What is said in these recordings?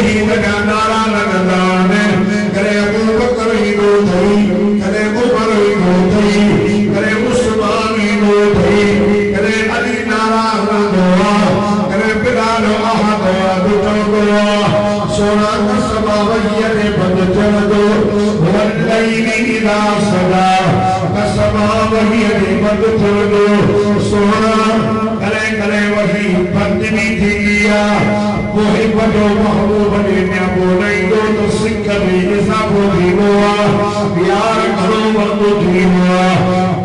ही लगा नारा लगता है करे अबू बकर ही दो थई करे उमर ही दो थई करे उस्मान ही दो थई करे अली नारा लगता करे बिलाल अहद दुआ सोना कसबा वहिया ने बंद चल दो वल्लैली इदा सदा कसबा वहिया ने बंद चल दो सोना करे करे वही बंद भी थी लिया वही बड़ो महबूब ने न्याबो नहीं दो तो सिख भी ऐसा बोली हुआ यार करो बंदो थी हुआ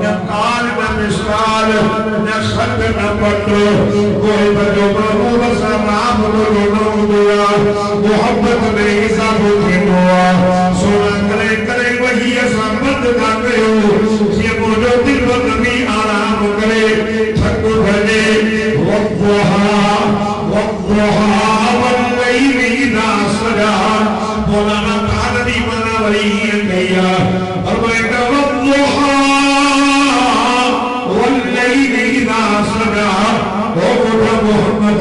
न काल न मिसाल न खत न पट्टो वही बड़ो महबूब सा नाम बोलो हुआ मोहब्बत में ऐसा बोली हुआ सोना करे करे वही ऐसा बंद ना करो ये बोलो दिल में कभी आराम करे थक भले वक़्तहा वल्लैल इज़ा सजा मौलाना थानवी मना वही गया और मैं वक़्तहा वल्लैल इज़ा सजा ओ मोहम्मद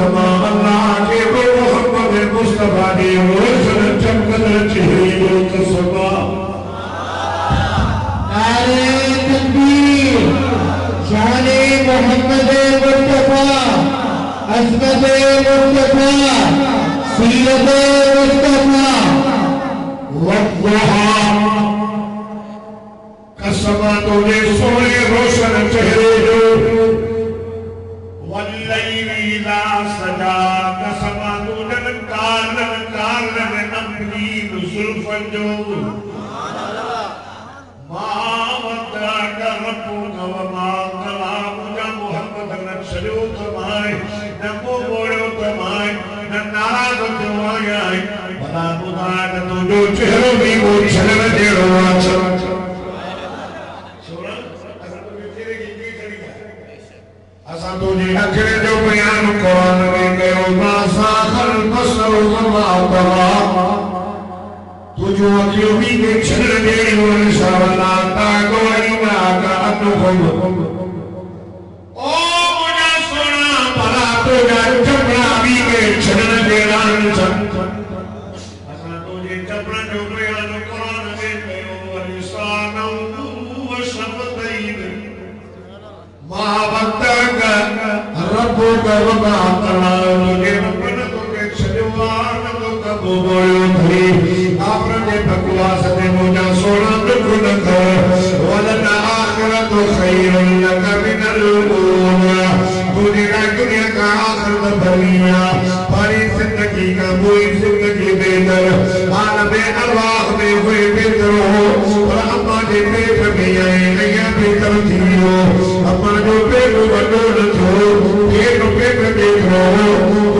अल्लाह के वो मोहम्मद मुस्तफा ने रोशन चमकल चेहरे को सबा नारे तकबीर शाने मोहम्मद मुस्तफा अज़मत मुस्तफा सीरत मुस्तफा वक़्तहा कसमा तोले सोने रोशन चेहरे जो वल्लैल इज़ा सजा कसमा तोले कालन अम्री ज़ुल्फ़न जो मावता का रब्बुका व मा कला मुझा मोहम्मद न चलो कमाए न मोड़ो कमाए न नाराज़ होवाया बता बुधा न तो जो चेहरो भी वो चलन देरो आचा सोना असा तो तेरे की चली गया असा तो जी अखरे जो बयान कुरान में कयो मा साखल बसर वमा तवा तुझो अखियों भी के छल दे और शावला ता गोई ना का अनुभव ओ मुझा सोना भला तो जा चपड़ा भी के छल दे रान छन असा तो जे चपड़ा जो बयान कुरान में कयो लिसानु व शफतैन मा वक्तक रब्बुक व मा तला तुझे रब्बन तो के छलवान तो कबो बोलो थी आपने बकवास ने मुझा सोना दुख न कर वलना आखिरत खैरुन लक मिनल ऊला दुनिया का आखिरत भलिया पारी जिंदगी का बुरी जिंदगी बेहतर आलम अरवाह में हुए बेहतर हो और अम्मा के पेट में आए नया बेहतर थी हो अम्मा जो पेट बटोर थो पेट देख रहो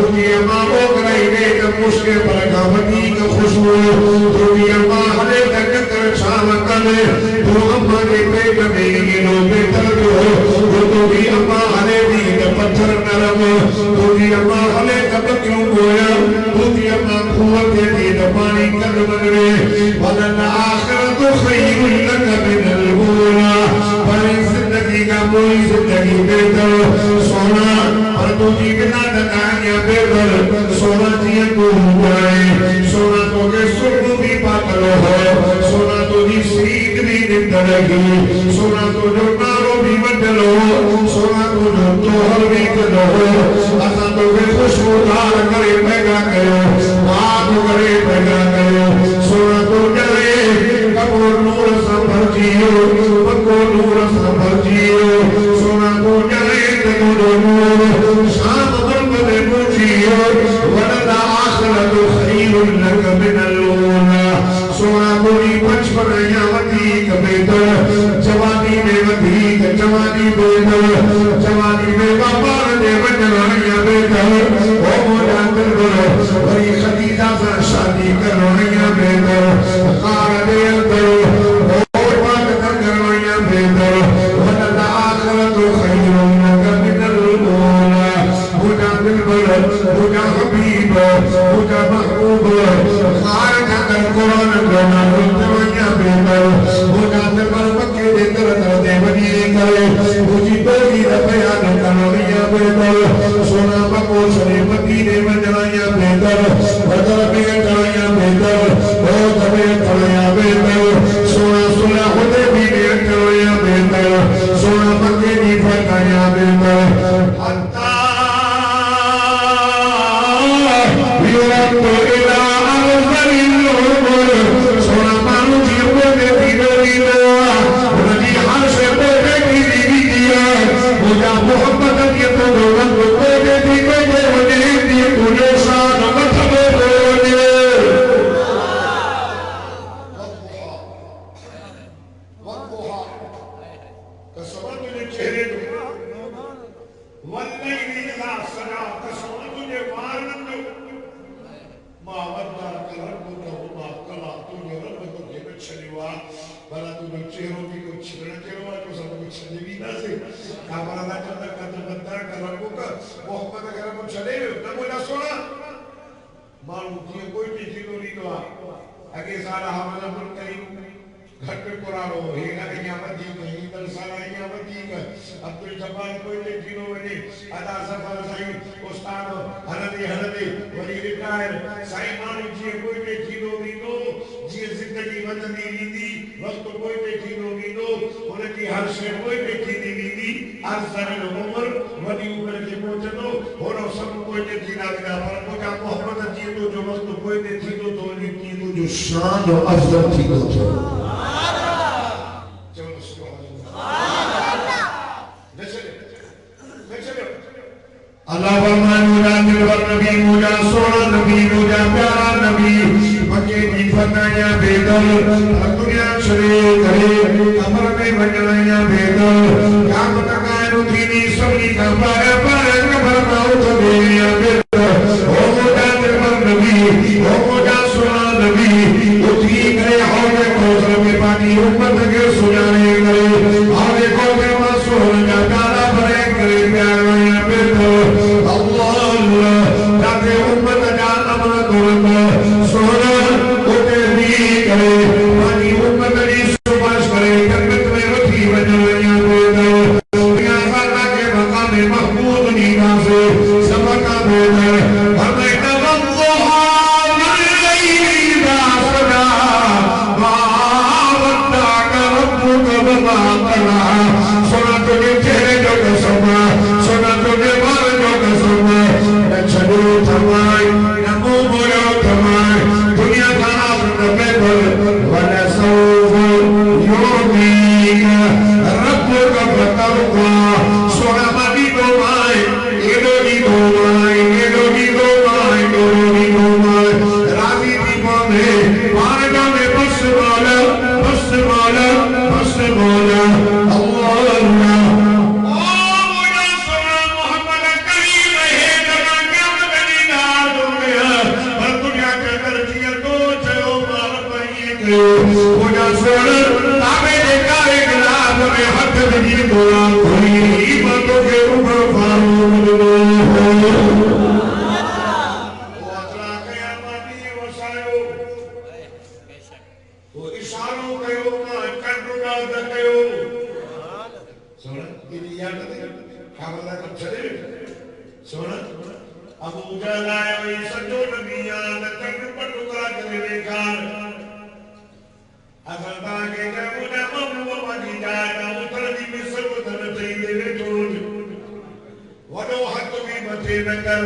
उसकी अम्मा को कराई ने मुश्किल पर गावती का खुशबू दुनिया मां हले तक कर शाम करे तो अम्मा के पेट में ये लो बेहतर जो तो भी अम्मा हले दी पत्थर नरम दूधी अम्मा हले कब क्यों बोया दूधी अम्मा कुवत दी पानी कर मगरे वलन आखिरत खैरुन लक मिनल ऊला बड़ी जिंदगी का बुरी जिंदगी बेहतर सोना और दूधी बिना दकानिया बेहतर सोना जिया को जाए सोना तो के सुर्ख भी पागल हो सोना तो जी सीध भी निंदगी सोना तो जो नारो भी बदलो सोना तो जो तोहर भी करो असा तो के खुशबूदार करे पैदा करो आग करे पैदा करो सोना तो जले कबूर नूर संभर जियो पको नूर संभर जियो सोना तो जले कबूर नूर शाम बरकत पूछियो वरना आखिरत खैरुन लक मिनल ऊला सोना पूरी बचपन या वधीक बेहतर जवानी में वधीक जवानी बेहतर जवानी में बाबर ने वजन या बेहतर ओ मोजा दिल वरी खदीजा से शादी करो या बेहतर कार दे करो ओ बात करो या बेहतर वरना आखिरत खैरुन लक मिनल ऊला मोजा दिल मोजा हबीब मोजा महबूब कार का कुरान करना दुनिया बेहतर मोजा दिल मक्के दे कर दे बनी करे मुझी तोगी बयान करो या बेहतर सोना बको सरे मदीने में जनाया बेहतर तबीयत तड़िया बेहतर ओ तबीयत तड़िया बेहतर सोना सोना खुदे भी तड़िया बेहतर सोना मक्के की फतया बेहतर अत्ता युवतो इला अरज़लिल उमर सोना मानु जीवो के दीनो उनकी हर से बोले की दिया मुझा मोहब्बत ये तो लोगों को बोले थी कोई बोले थी तुझे शान मत बोले वक़्तुहा कसम तुझे चेहरे वल्लैली इज़ा सजा कसम तुझे वारन मा वद्दा करबुका हुमा कला तुझे रब को के छलिवा भला तुझे चेहरों की को छिलना चेहरों को सब कुछ छलेवी ना से काबरा ना चंदा का तो बंदा करबुका मोहब्बत अगर हम चले ना बोला सोना मालूम की कोई चीज नहीं तो आगे सारा हमारा मन करीब घर पे पुरानो हेगा यावती नहीं दरसाला यावती का अब्दुल जब्बार कोई ते दिनो वने अदा सफर साईं उस्ताद हनदे वरी रिटायर साईं मानु जी कोई ते दिनो दीनो जी जिंदगी वतनी रीदी वक्त कोई ते दिनो दीनो उनकी हर शे कोई ते दीदी रीदी अरसर उम्र वडी उम्र के पहुंचनो होरो सब कोई ते दीना विना पर मुझा मोहब्बत जी तो जो वक्त कोई ते दिनो तो लिखी तो जो शान और अफजल थी तो अल्लाह फरमाए मुझा दिलवर नबी मुझा सोना नबी मुझा प्यारा नबी मके की फतया बेदल दुनिया शरीर करे अमर में वजनाया बेदल क़यामत कायम थीनी सबनी का पार कबर माउ तो देया बेदल ओ मुझा दिलवर नबी ओ मुझा सोना नबी उठी करे हौले कौसर में पानी उम्मत के सुनाने करे हौले कौसर में सोना का प्यारा भरे करे प्यारा बेदल ताकि उम्मत जान अमन दुर्गा सोना उते भी करे पानी उम्मत की सुबाश करे जन्नत में रखी वजनाया बेदल दुनिया वाला के मकाम महमूद नीमा से सबका बेदल हमें नवल्लाह वल्लैली इज़ा सजा मा वद्दाअक रब्बुक वमा क़ला सोना तुझे चेहरे जो कसम सोना तुझे बाल जो कसम छड़ो थमाई नमो बोलो थमाई दुनिया का आखिरत में बोल वला सौफ युतीका रब्बुका फतरदा सोना मदी दो माई एडो दी दो माई राजी दी बोले मारगा में बस बोला अल्लाह मुझा सोना ताबे देखा एक लाभ में हक नहीं बोला कोई बातों के ऊपर फारूक वो अतरा कया माटी वसायो वो इशारों कयो ना कंडुगा दकयो सोना तेरी याद है खावला कब चले सोना अबू जहल आया ये सजो नबिया न कंड पटुका करे देखा अगरदा के जमुना मम्मू मदी जाता उतर दी मिस्र उतर थई दे टोज वडो हक भी मथे न कर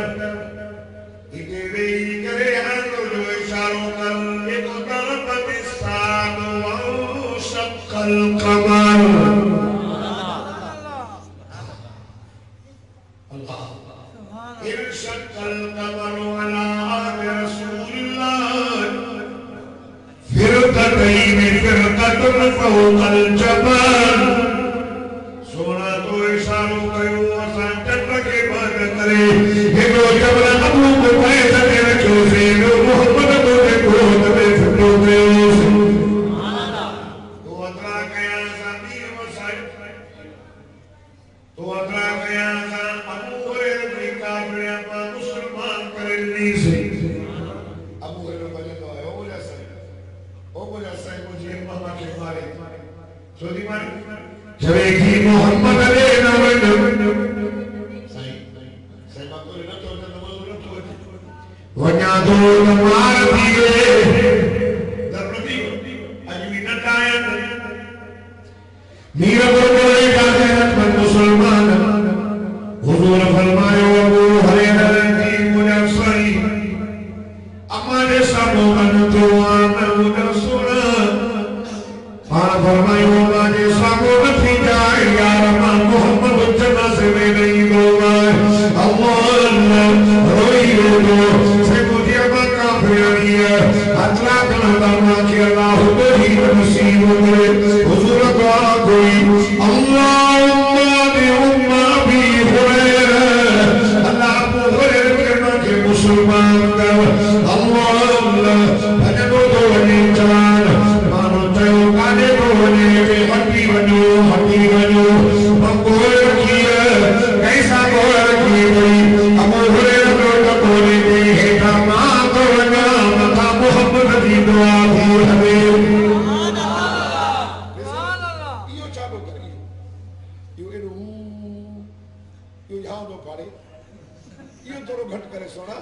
इते वेई करे हर जो इशारो कर एक तरफ बिस्तान व शक्कल कमर अल्लाह इन शक्कल कमर अला रसूलुल्लाह फिरकतुन फौकल जबल सोना तो इशारों कयो असां चंड के बंद करे हेडो जबल अबू को पैसा दे रखो से मोहम्मद को देखो तबे फटो गयो तो अतरा कया ज़मीर वसाई तो अतरा कया अबू हुरैरा के काफिर अपना मुसलमान करनी से अबू हुरैरा बने तो है ओ बोला सही मुझे मामा के मारे सोदी मारे जबे की मोहम्मद ने नवन सही बात तो ना तो वन्या तो मार दिए दरपति अजमी नटायन मीर बोले जाते रत्न मुसलमान हुजूर फरमायो अबू हुरैरा की मुनफरी हमारे सामों तो आना मुनसुरा पान फरमायो हमारे सामों थी जाए यार मोहम्मद जन्नत से में नहीं होगा अल्लाह रोई रो से मुझे मक्का फिरानी है अल्लाह का नाम के अल्लाह को ही नसीब करे हुजूर का कोई अल्लाहुम्मा बि उम्मा बि हुरैरा अल्लाह को हुरैरा के मुसलमान का अल्लाह भजन तो नहीं चान मानो तो काले को ने के हड्डी बनो मंगोल किया कैसा गोल की गई अब हुरैरा को बोले दे हेठा मां को ना मथा मोहम्मद की दुआ भी हमें यो चालू करिए यो एनु यो यहां दो पाड़े यो थोड़ो घट करे सोना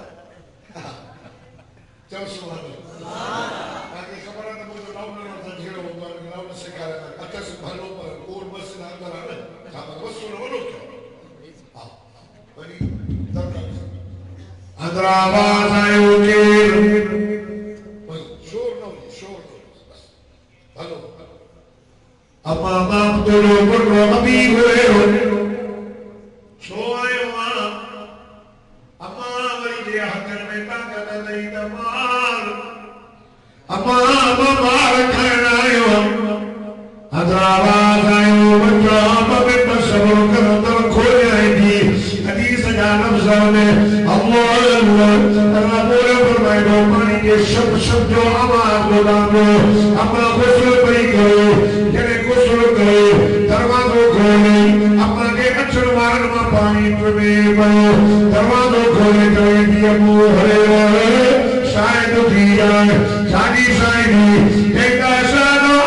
चल सुभान अल्लाह आगे खबर है तो लाउड ना झेड़ो लाउड से कर अच्छा से भलो पर कोड बस ना अंदर आवे था बस सुनो बोलो हां बड़ी दरकार अंदर आवाज आयो के शोर बस भलो अम्मा बाप तो लोग अभी हुए हो छो आयो अम्मा वरी जे हथन में ताकत नहीं दमाल अम्मा बार खाना आयो आवाज आयो बच्चा बबे पर सब्र करो तो खो जाएगी हदीस जानब सामने अल्लाह अल्लाह बोले फरमाए दो पानी के शब्द जो आवाज बोलाओ अपना गुस्ल पई करो जने गुस्ल करो दरवाजो खोले अपना के अक्षर मारन में पानी में पयो दरवाजो खोले तो ये मुहरे शायद थी जाए साडी साईदी देखा शानो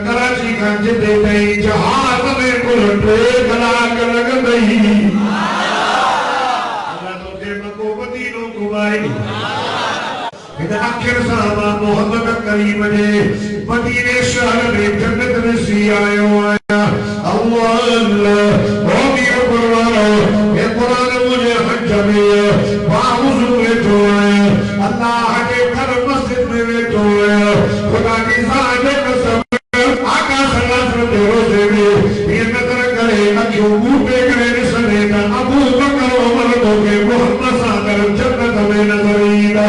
कराची का जिते गई जहाज में कुल ट्रेन कलाक लग गई अल्लाह तो के मको मदीनो घुमाई इन आखिर सामा मोहम्मद करीम ने मदीने शहर में जन्नत में सी आयो आया अल्लाह ओ मेरे परवारो ये कुरान मुझे हज में बाहुज़ में तो आया अल्लाह के घर मस्जिद में तो आया खुदा की जात कसम आकाश रास्ते रोजे में ये नजर करे अखियों बूटे करे निसने का अबू बकर उमर तो के मोहम्मद सागर जन्नत में नजर ईदा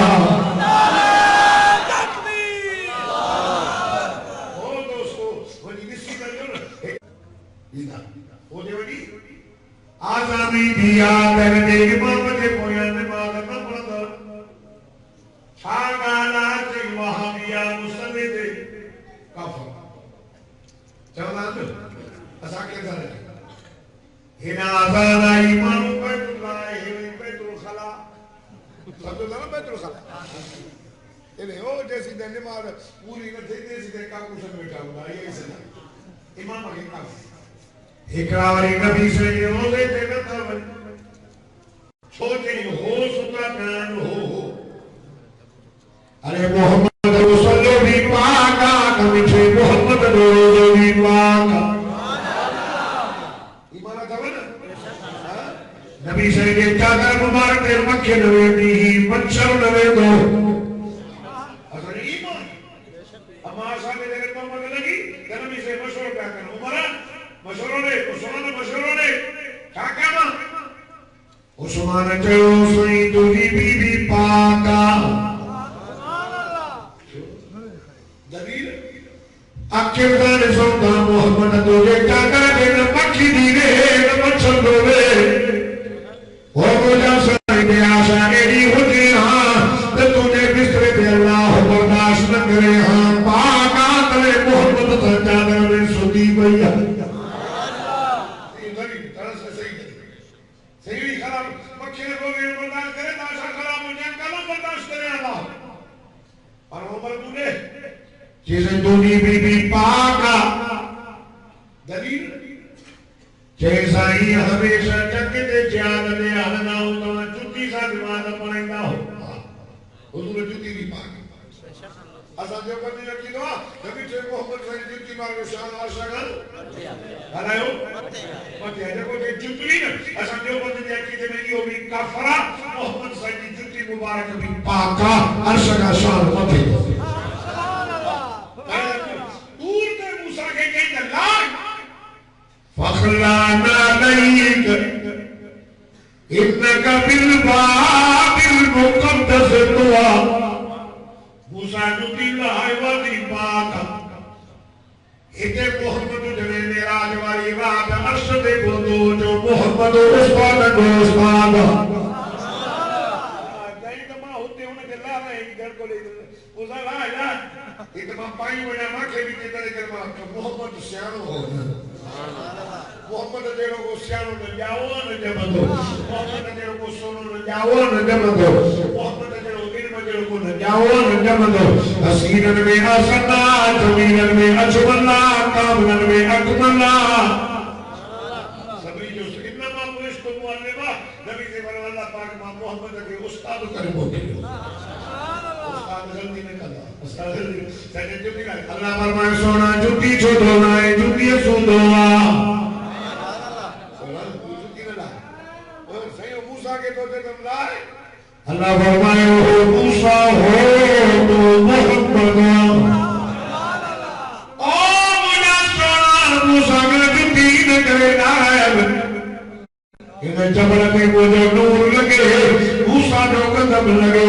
ओ दोस्तों वही निसी का जो ईदा ओ देवनी आजामी दिया तेरे इमाम के पोया नमाज न पढ़दा छागाना से वहाबिया मुसल्लिद काफर चवना तो असा के करे हिना आजाना इमाम बैतुल्लाह बैतुल खला समझो ना बैतुल खला इने ओ जैसी नमाज पूरी न थे जैसी का कुछ बैठा हुआ ये ऐसे इमाम के काम एकरावरी नबी से ये हो गए थे ना तब छोटे हो सुता कान हो अरे मोहम्मद सल्लल्लाहु अलैहि पाका कमिटे मोहम्मद रोज़ी पाका इमाना जवन नबी से ये चादर मुबारक के मक्के नवे दी मच्छर नवे दो असल ईमान अम्मा साहब ने अगर मोहम्मद लगी नबी से मशवरा क्या करना उमरा मशवरा ने क्या करना उस्मान चलो सुई तुझी बीबी पाका Akhirnya sonda Muhammad doje jaga den pakhi dine machal dove o moja sai de aasha edi hoji ha te tujhe bistre pe Allah bardasht n kare ha paaka tale Muhammad ta jadar mein sudi bhaiya idhar tarah se sahi kharam pakhi ne boge bardasht kare aasha kharam ho jaye kalam bardasht kare Allah par Umar tune जैसे दूनी बीबी पाका दलील जैसा ही हमेशा जगते ज्ञान ने आना होता जुती सा दिमाग पड़ेगा हो हुजूर जुती भी पाक असा जो करने लगी तो नबी से मोहम्मद से जुती मार को शान आशगल हलायो मत है देखो ये जुती ना असा जो करने लगी तो में यो भी काफरा मोहम्मद से जुती मुबारक भी पाका आशगा शान मत है फखलाना लईक इन्नका बिलबाबिल मुक़द्दस दुआ मूसा जुती लहाय वादी पाक इते मोहम्मद जने मेराज वाली रात अर्श दे बोलो जो मोहम्मद उस्ताद दोस्ताद दाई तमा होते उन्हें ला रहे घर को ले मूसा ला यार इतना पाई बना माखे भी तेरे घर में मोहम्मद सियानो हो मोहम्मद जेरो को सियानो न जाओ न जमदो मोहम्मद जेरो को सोनो न जाओ न जमदो मोहम्मद जेरो इल्म जेरो को न जाओ न जमदो असीरन में असना जमीनन में अजमला कामनन में अकमला सबरी जो इन्नमा पुलिस को मुअल्लिमा नबी से अल्लाह पाक मां मोहम्मद के उस्ताद कर बोले उस्ताद जल्दी ने कहा उस्ताद जल्दी सजे जुती अल्लाह फरमाए सोना जुती छोड़ो ना जुती सुंदोआ अल्लाह फरमाए हो मूसा हो तो मोहम्मद ओ मुझे सोना मूसा के दीन करे नायब इन्हें जबल में मुझे नूर लगे मूसा जो कदम लगे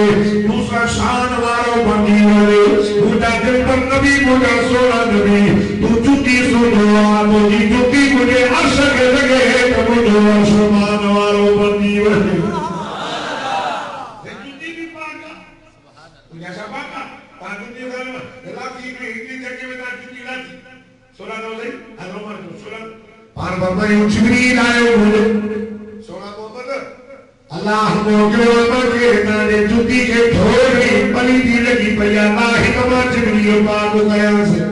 मूसा शान वालों बंदी वाले मुझे दिल पर नबी मुझे सोना नबी तू जुती सुनो मुझे जुती मुझे अर्श के लगे तो मुझे आसमान वालों बंदी वाले पार बाबा जिब्रील आयो बोले सोना मोहम्मद अल्लाह मोगे उमर के नाने जुती के थोड़ी पली दी लगी भैया लाही कमा जिब्रील पाक गया से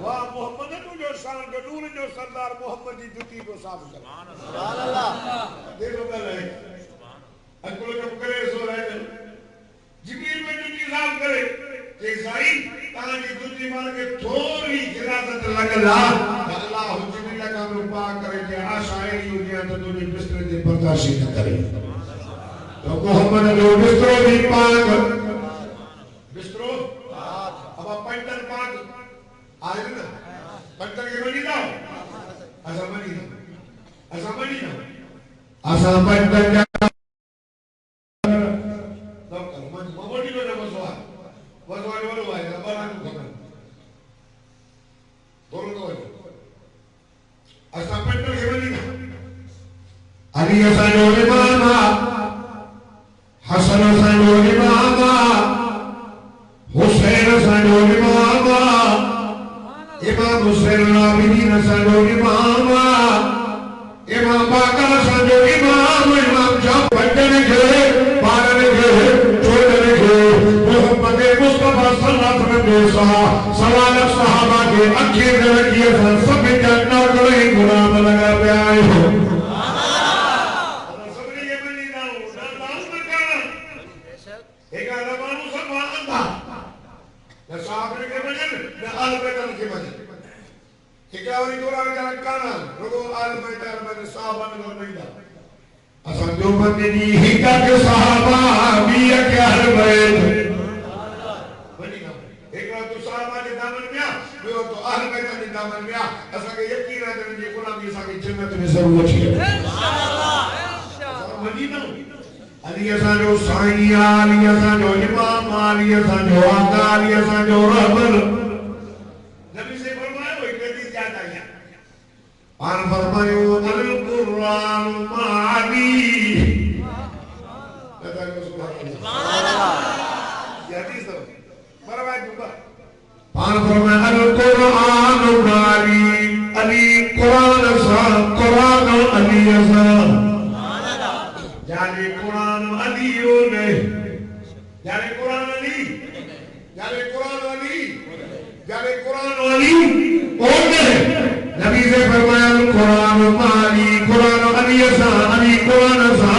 वाह मोहम्मद तू जो शान जो नूर जो सरदार मोहम्मद की जुती को साफ कर सुभान अल्लाह देखो पहले अकुल कब करे सो रहे जिब्रील में जुती साफ करे के साई ताजी जुती मार के थोड़ी गिरासत लगला अल्लाह जिब्रील का रूपा करे के आशायरी हो गया तो तुझे बिस्तर दे बर्दाश्त न करे तो मोहम्मद जो बिस्तर भी पाक बिस्तर अब पंटन पाक आए ना पंटन के बनी जाओ असा पंटन Ali Hasan Imama Hasan Hasan Imama Hussein Hasan Imama Imam Hussein Abidin Hasan Imama Imam Bakar Hasan Imam Imam Jafar ke Baran ke Chodan ke Muhammad Mustafa sallallahu alaihi wasallam सवाल सहाबा के अखीर रखिए सब जानना कोई गुलाम लगा पे आए हो एक आलमानु सम्मान था न साहब के वजन न आल बैतल के वजन इकावरी तोरा का काना लोगो आल बैतल में साहब ने नहीं था असन जो बंदे दी हिका के साहबा भी के आल बैत बनी ना एक रात तो साहब के दामन में वो तो आल बैतल के दामन में असा के यकीन है जे गुलामी सा के जन्नत में जरूर है इंशाअल्लाह Medina Ali Hasan jo Saiyya Ali Hasan jo Imam Ali Hasan jo Aka Ali Hasan jo Rahman ज्यादा है आन फरमायो अल कुरान माली सुभान अल्लाह ये हदीस है बराबर जुबा आन फरमायो अल कुरान माली अली कुरान सा कुरान अली सा जाने कुरान अलियो ने जाने कुरान अली जाने कुरान अली जाने कुरान अली ओने नबी से फरमाया कुरान माली कुरान अली सा अली कुरान सा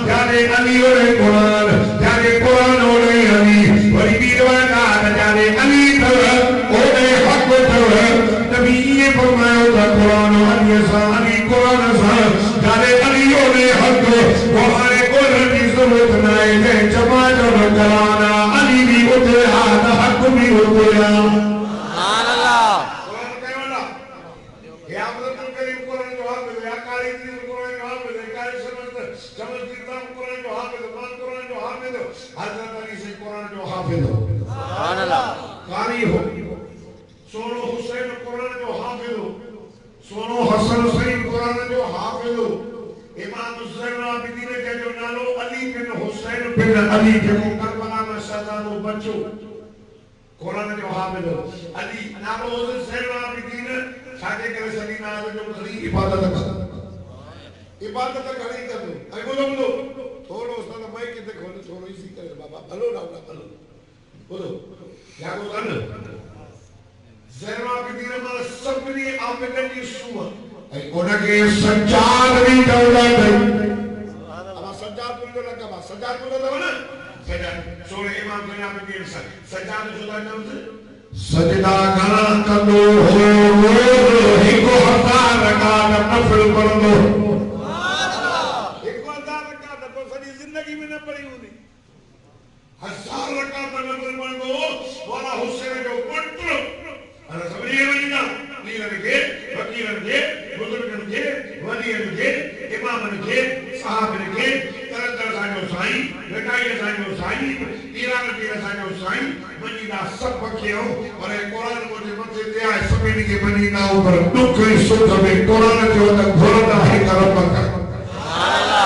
जाने अली और कुरान जाने कुरान और अली वही बीरवा का जाने अली तो ओने हक तो नबी ये फरमाया कुरान अली सा अली कुरान सा जाने अली और हक हमारे कुरान की जरूरत नहीं है जमा जो कराना अली भी उठे हाथ हक भी उठे सुभान अल्लाह कुरान क्या वाला ये अब्दुल करीम कुरान जो हाफिज है कारी दिन कुरान जो हाफिज है कारी समझदार कुरान जो हाफिज है मान कुरान जो हाफिज है हजरत अली से कुरान जो हाफिज हो सुभान अल्लाह कारी हो सोनो हुसैन कुरान जो हाफिज हो सोनो हसन हुसैन कुरान जो हाफिज हो इमाम ज़ैनुल आबिदीन के जो नालो अली बिन हुसैन बिन अली के करबला में शहजादो बच्चो कुरान जो हाफिज हो अली नालो ज़ैनुल आबिदीन छाजे करे सलीना जो खड़ी इबादत कर आई बोलो थोड़ो उस्ताद माइक के देखो थोड़ो इसी करे बाबा भलो ना भलो बोलो या को कर ज़ैनुल आबिदीन में सबनी आबिदन की सुवा उनके सज्जाद भी दौड़ा गई अब सज्जाद बोल लगा बा सज्जाद बोल दो ना सज्जाद सोरे इमाम के नाम पे सज्जाद जुदा नाम से सजदा करा करो हो हिको हजार रकात नफल कर दो सुभान अल्लाह हिको हजार रकात तो सारी जिंदगी में न पड़ी होनी हजार रकात नफल कर दो वाला हुसैन जो पुत्र अरे समझिए वजीदा लीलन के वकीलन के बुजुर्गन के वलियन के इमामन के साहबन के तरह साजो साईं लटाई साजो साईं ईरान के साजो साईं मदीना सब बखियो और कुरान मुझे मथे ते आए सभी के मदीना ऊपर दुख ही सुख में कुरान जो तक घोरदा है करम का सुभान अल्लाह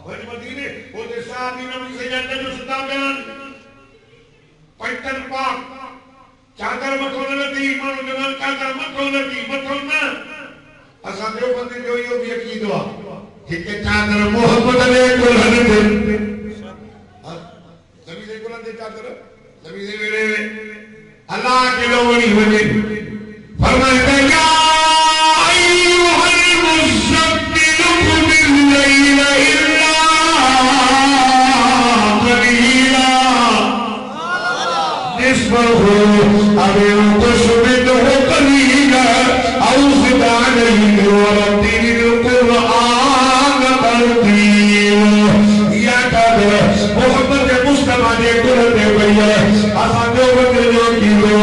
वज मदीने वो ते साहब नबी सैयद जो सदा बयान पैतन पाक चादर मखोन थी मानो जवान चादर मखोन थी मखोन असा जो बंदे जो यो भी अकीदो आ एक चादर मोहम्मद ने कुल्हन दे नबी से कुल्हन दे चादर नबी से मेरे अल्लाह के लोगों वने फरमाया या अय्युहल मुज़म्मिल कुम बिल-लैल इल्ला कलीला निस्फहु अबे कुशमित हो कलीला औज़िद अलैहि वरत्तिल कुरान तरतीला या कद मोहम्मद मुस्तफा ने कुरान दे भैया असा जो बंदे जो कीलो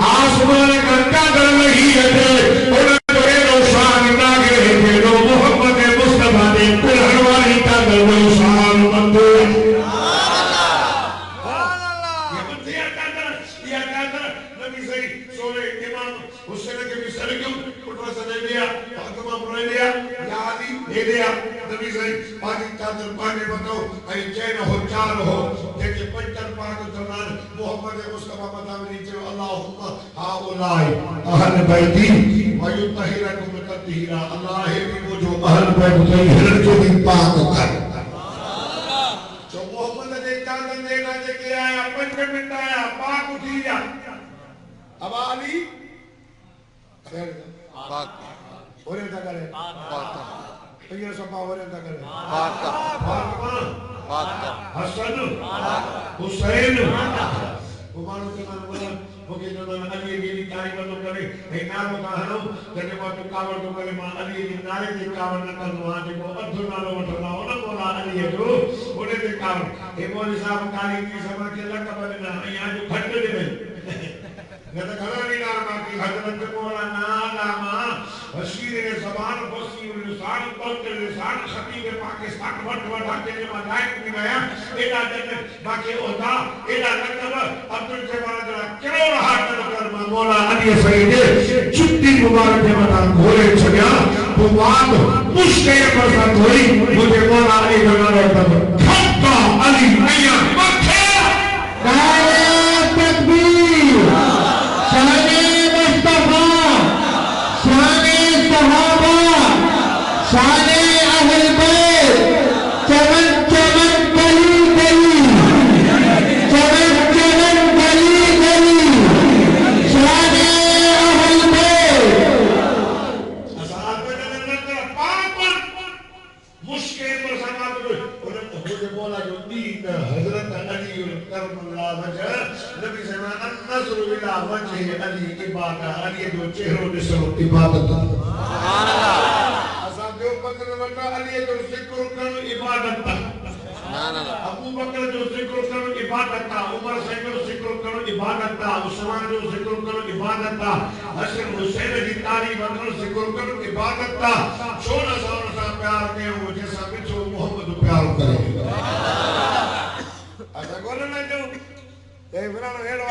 आसमान का चादर नहीं है और तो एनो शान ना के जो मोहम्मद मुस्तफा ने कुरान वाली चादर वो शान मंदो नबी सही पानी चादर पानी बताओ आई चैन हो चार हो जेके पंचन पाक दरमान मोहम्मद मुस्तफा बतावनी जो अल्लाहुम्मा हाउलाई अहल बैती वयुतहिरकुम ततहीरा अल्लाह है वो जो अहल बैत तहहीर जो भी पाक कर जो मोहम्मद ने चादर देना जेके आया 5 मिनट आया पाक उठी जा अब अली पाक और ये करे पाक ये सब पावर है करे फातिमा हसन हुसैन उमारो के मन बोला मुके जो मन अली की ताई बनो करे हे नाम का हनो जने को कावड़ तो करे मां अली की नारे की कावड़ न कर वहां देखो अधु नालो वठना हो न बोला अली जो ओने के कावड़ हे मौलवी साहब काली की सभा के लक बना यहां जो खट दे नहीं न तो घरा नहीं ना बाकी हजरत मौलाना लामा बशीर ने ज़बान बसी लिसान तौर लिसान खतीब पाकिस्तान वट आके ने मलाइक में गया एदा जन बाकी ओदा एदा मतलब अब्दुल जवाद केड़ो हाथ कर मौला अली सईद छुट्टी मुबारक के बता घोड़े छड़िया तो बात मुश्किल पर साथ हुई मुझे मौला अली का नाम खत्ता अली मैया मक्खा नारे तकबीर शाने मुस्तफा शाने सहाबा शाने अहल बैत चमन चमन गली गली चमन चमन गली गली शाने अहल बैत असाद में नंतर पाप मुश्किल पर समाप्त हुई और मुझे बोला जो दीन हजरत अली करमल्लाह वजह नबी सल्लल्लाहु अलैहि वसल्लम इला वजह अली इबादत अली जो चेहरो दिसो इबादत सुभान अल्लाह असा जो बकर वटा अली जो जिक्र करो इबादत सुभान अल्लाह अबू बकर जो जिक्र करो इबादत उमर से जो जिक्र करो इबादत उस्मान जो जिक्र करो इबादत हसन हुसैन की तारीफ करो जिक्र करो इबादत सोना सोना सा प्यार के वो जैसा बिछो मोहम्मद प्यार करे अच्छा बोलो ना जो ए बिरानो हेलो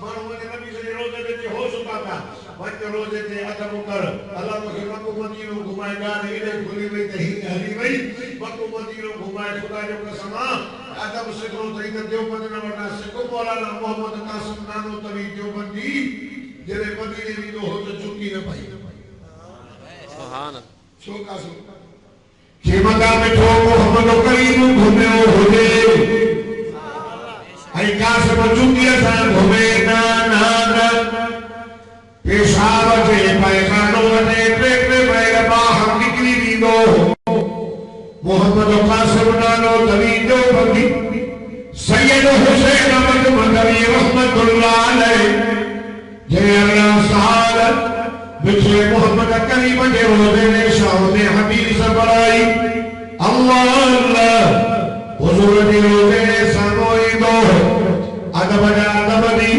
मानो मुझे नबी से रोजे दे हो सुता था वंज रोजे दे अदब कर अल्लाह मुझे मक्को मदीनो घुमाएगा नहीं रे खुली हुई नहीं हरी वही मक्को मदीनो घुमाए खुदा जो कसमा अदब से तो इधर देवबंद ना वटा सिको मौलाना मोहम्मद कासिम नानो तवी देवबंदी जेरे मदीने भी तो हो तो चुकी न भाई सुभान सो कासो के मका में ठो मोहम्मद करीम घूमे होजे आई कास बचुकी सा घूमे ना पेशाब जे पैखानो ने पेटे पैर बाहर निकली दी दो मोहम्मद कासिम नानो तवी देवबंदी सैयद हुसैन अहमद मदनी रहमतुल्लाह अलैह जे अल्लाह सहादत बिछे मोहम्मद करीम जे रोजे ने शाह हदीस बड़ाई अल्लाह अल्लाह हुजूर दी रोजे ने सामोई दो अदब दी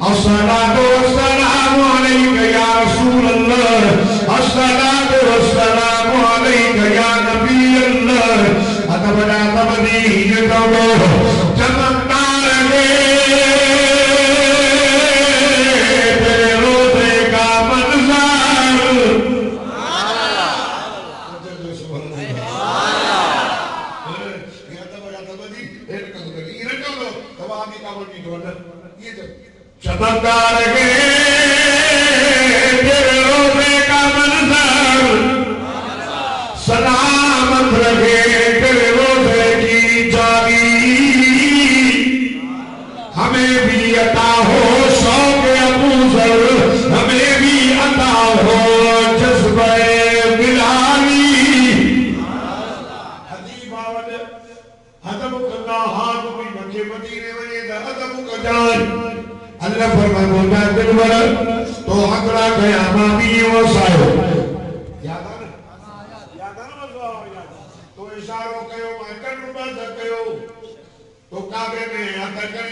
अस्सलातु वस्सलामु अलैका या रसूल अल्लाह अस्सलातु वस्सलामु अलैका या नबी अल्लाह अदब दी ये दो चमकदार रे तेरे रोजे का मंजर चमकदार रे तेरे रोजे का मंजर सलामत रहे तेरे रोजे की जाली हमें भी अता हो शौक अबूजर हमें भी अता हो जज्बे बिलाली हदीबावद अदब का हाथ भी मक्के मदीने में अदब का जान अल्लाह फरमाए बोलता है दिलवर तो हकरा गया मामी वो सायो याद आ ना तो इशारों कयो माइकन रुपा कयो तो काबे में अतर